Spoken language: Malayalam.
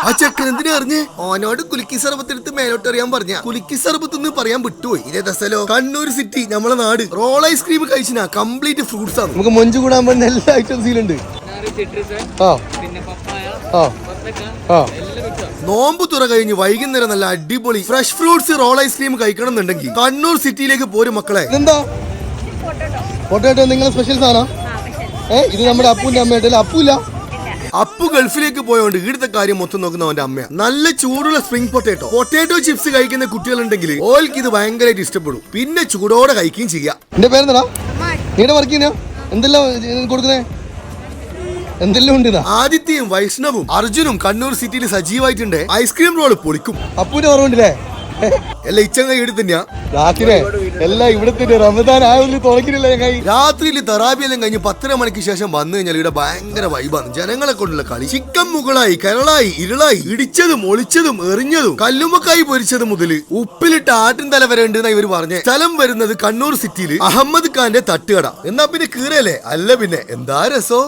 ആ ചെക്കൻ എന്തിനാ അറിഞ്ഞേ? ഓനോട് കുലുക്കി സർബത്തെടുത്ത് മേലോട്ട് അറിയാൻ പറഞ്ഞ കുലുക്കി സർബത്ത് പറയാൻ വിട്ടുപോയി. ഇതേ ദസലോ കണ്ണൂർ സിറ്റി നമ്മളെ നാട്. റോൾ ഐസ്ക്രീം കഴിച്ചിനാ കംപ്ലീറ്റ് ഫ്രൂട്ട്സ് ആണ്. നമുക്ക് മൊഞ്ചു കൂടാൻ പറ്റുന്ന എല്ലാ ഐറ്റംസിലുണ്ട്. നോമ്പ് തുറ കഴിഞ്ഞ് വൈകുന്നേരം നല്ല അടിപൊളി ഫ്രഷ് ഫ്രൂട്ട്സ് റോൾ ഐസ്ക്രീം കഴിക്കണം എന്നുണ്ടെങ്കിൽ കണ്ണൂർ സിറ്റിയിലേക്ക് പോരും മക്കളെ. എന്താ പൊട്ടേറ്റോ നിങ്ങളെ സ്പെഷ്യൽ സാധനം? ഇത് നമ്മുടെ അപ്പൂന്റെ അമ്മയുടെ അപ്പൂല്ല. അപ്പു ഗൾഫിലേക്ക് പോയോണ്ട് ഇവിടുത്തെ കാര്യം മൊത്തം നോക്കുന്ന അവന്റെ അമ്മ. നല്ല ചൂടുള്ള സ്പ്രിംഗ് പൊട്ടേറ്റോ ചിപ്സ് കഴിക്കുന്ന കുട്ടികളുണ്ടെങ്കിൽ ഓൾക്ക് ഇത് ഭയങ്കരമായിട്ട് ഇഷ്ടപ്പെടും. പിന്നെ ചൂടോടെ കഴിക്കുകയും ചെയ്യാം. എന്റെ പേരെന്താ? നീടെ വർക്ക് ചെയ്യുന്ന എന്തെല്ലാം കൊടുക്കുന്നേ? എന്തെല്ലാം ഉണ്ട്? ആദിത്യയും വൈഷ്ണവും അർജുനും കണ്ണൂർ സിറ്റിയിൽ സജീവായിട്ടുണ്ട്. ഐസ്ക്രീം റോള് പൊളിക്കും. അപ്പൂന്റെ ഓർമ്മണ്ടല്ലേ? എല്ലാം ഇച്ചങ്ങ ഇവിടെ തന്നെയാ. രാത്രി എല്ലാം ഇവിടെ തന്നെ. റമദാൻ ആയൊന്നും തുറക്കില്ല. രാത്രിയിൽ തറാബിയെല്ലാം കഴിഞ്ഞ് 10:30 മണിക്ക് ശേഷം വന്നു കഴിഞ്ഞാൽ ഇവിടെ ഭയങ്കര വൈബാണ്. ജനങ്ങളെ കൊണ്ടുള്ള കളി. ചിക്കൻ മുകളായി, കരളായി, ഇരുളായി, ഇടിച്ചതും ഒളിച്ചതും എറിഞ്ഞതും കല്ലുമ്മക്കായി പൊരിച്ചതും മുതൽ ഉപ്പിലിട്ട് ആട്ടിൻ തല വരെ ഉണ്ടെന്നാ ഇവര് പറഞ്ഞേ. സ്ഥലം വരുന്നത് കണ്ണൂർ സിറ്റിയിൽ അഹമ്മദ് ഖാന്റെ തട്ടുകട. എന്നാ പിന്നെ കീറയല്ലേ? അല്ല പിന്നെ എന്താ രസോ.